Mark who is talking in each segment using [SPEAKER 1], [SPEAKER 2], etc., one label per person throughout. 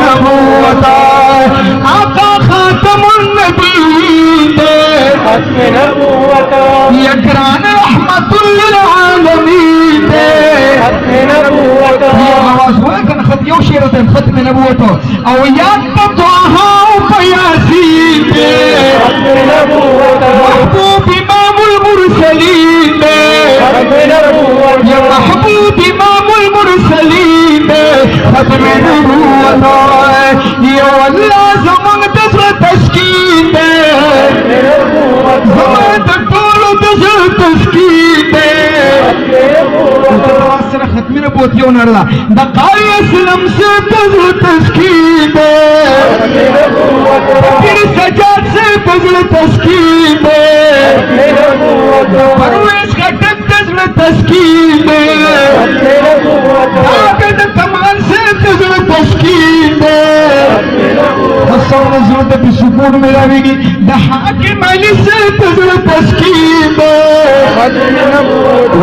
[SPEAKER 1] नबूवत आका खातमुन नबीय्यीन खत्म नबूवत यकरान रहमतुल लिल आलमीन खत्म नबूवत आवाज हुआ कन खत यो शेर खत्म नबूवत और याद तोहा यासीन खत्म नबूवत महबूब इमामुल मुरसलीन खत्म नबूवत या महबूब इमामुल मुरसलीन खत्म नबूवत ये अल्लाह ज़मान तस्र तस्कीन ज़मान तोल तस्र तस्कीन खत्म नबूवत यो नरला बकाए इस्लाम से तस्र तस्कीन फिर सजाद से तस्र तस्कीन परवेश का टक तस्र तस्कीन आगद कमाल से तस्र तस्कीन हसन ज़रूरत भी सुकून मिलावेगी हाकिम अली से तस्र तस्कीन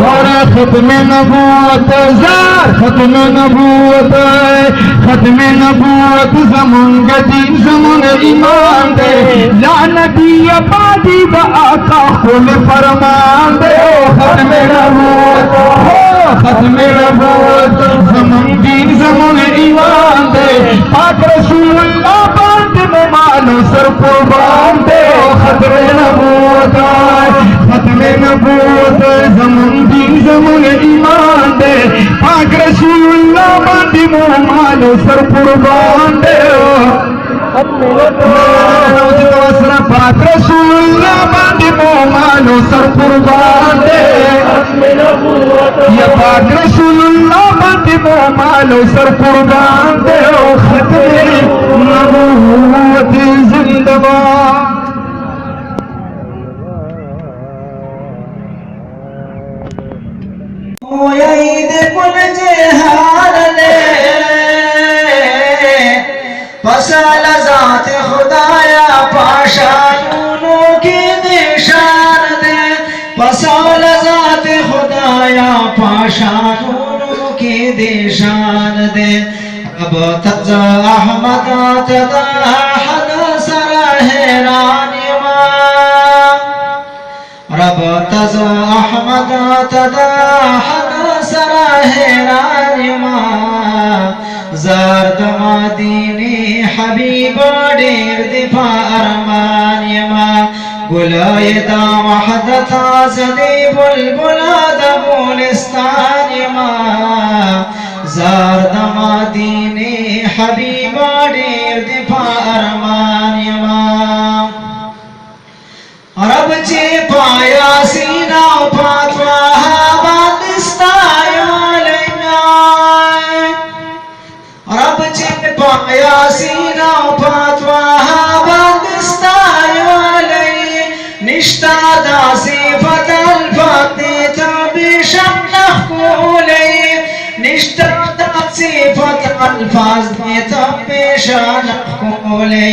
[SPEAKER 1] वारा खत्म नबूवत ज़ार खत्म नबूवत ज़मान गदीम ज़मान ईमान दे ला नबी आबादी व आका खुल फरमान दे खत्म नबूवत ज़मान दीन ज़मान ईमान दे पाक रसूलुल्लाह बांध मानो सर कुर्बान दे खत्म नबूवत ज़मान दीन ज़मान ईमान दे पाक रसूलुल्लाह बांध मानो सर कुर्बान दे पाक रसूलुल्लाह बांध मानो सर कुर्बान दे या पाक रसूलुल्लाह बांध मानो सर कुर्बान दे खत्म नबूवत जिंदाबाद
[SPEAKER 2] ईद कुल जहान ने पसल ज़ात खुदाया पाशानों की निशान दे पसल ज़ात खुदाया पाशानों की निशान दे अब तज़ा अहमद तज़ा हद सरा हैरानी रब तज़ा अहमद तज़ा हद सरा हैरानी ज़ारद मदीने हबीब डेर दिफा अरमानियमा गुलायदा वहदता ज़दे बुलबुला दबुलिस्तानियमा ज़ारद मदीने हबीब डेर दिफा अरमानियमा रब चे पाया सीना फातवा पाया सीना फातवा बंदस्ताय निष्ठा दासी फतल फते तबिशम नखूले निष्ठा दासी फतल फते तबिशम नखूले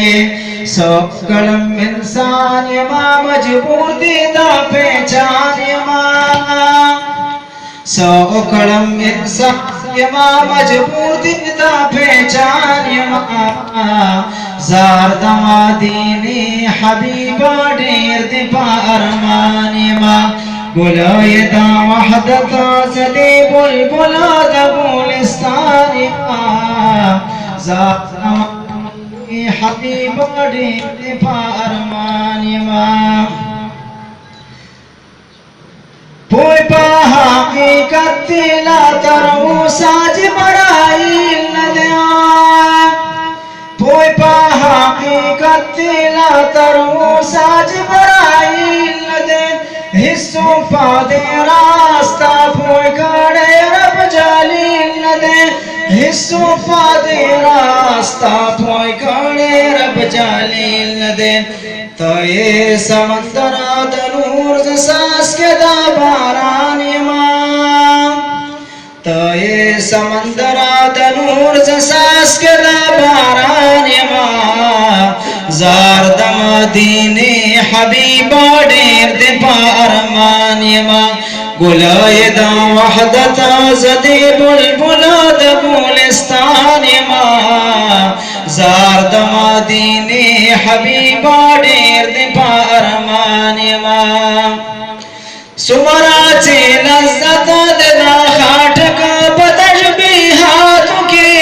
[SPEAKER 2] सब कलम इंसान मा मजबूर दीदा पहचान मा सौ कलम इंसान यमा मजबूर दीदा पहचान यमा ज़ारद मदीने हबीबा डेर दिफा अरमान यमा गुलायदा वहदता ज़दे बुलबुला दबुलिस्तान यमा ज़ारद मदीने हबीबा डेर दिफा अरमान यमा पोय पहा हकीकत ला तरऊ साज बड़ाई न दिया पोय पहा हकीकत ला तरऊ साज बड़ाई न दे हिस्सों फादे रास्ता पोय काड़े रब जाली न दे हिस्सों फादे रास्ता पोय काड़े रब जाली न दे तो ये समंदर नूर सास के दाबारान तो ये समंदर नूर सास के दाबारान ज़ारद मदीने हबीबा डेर दिफा अरमान गुलायदा वहदता ज़दे बुलबुला दबुलिस्तान زار دمادینی حبیبا ډیر دی پارمان یما سمرا چه لذت ددا خاٹکا بتشبیحاتو کی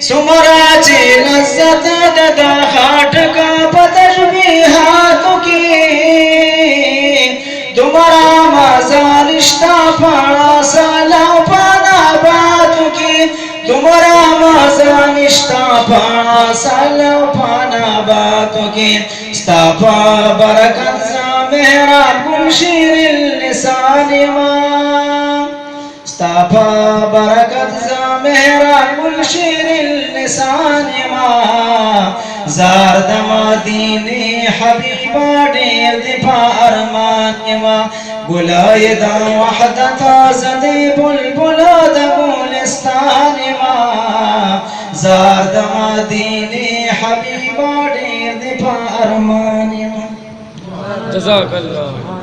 [SPEAKER 2] سمرا چه لذت ددا خاٹکا بتشبیحاتو کی تمہارا مزالشتا پڑا سلام پانا باتو کی تمہارا مزالشتا پڑا سلام پانا باتو کی ستاپا برکت میرا گلشیر اللسان ماں ستاپا برکت زا میرا گلشیر اللسان ماں زارد مدینی حبیبا ډیر دی پارمان ماں گلای دا وحدتا زدی بلبلا دا گلستان ماں زارد مدینی حبیبا ډیر دی پارمان ماں جزاک اللہ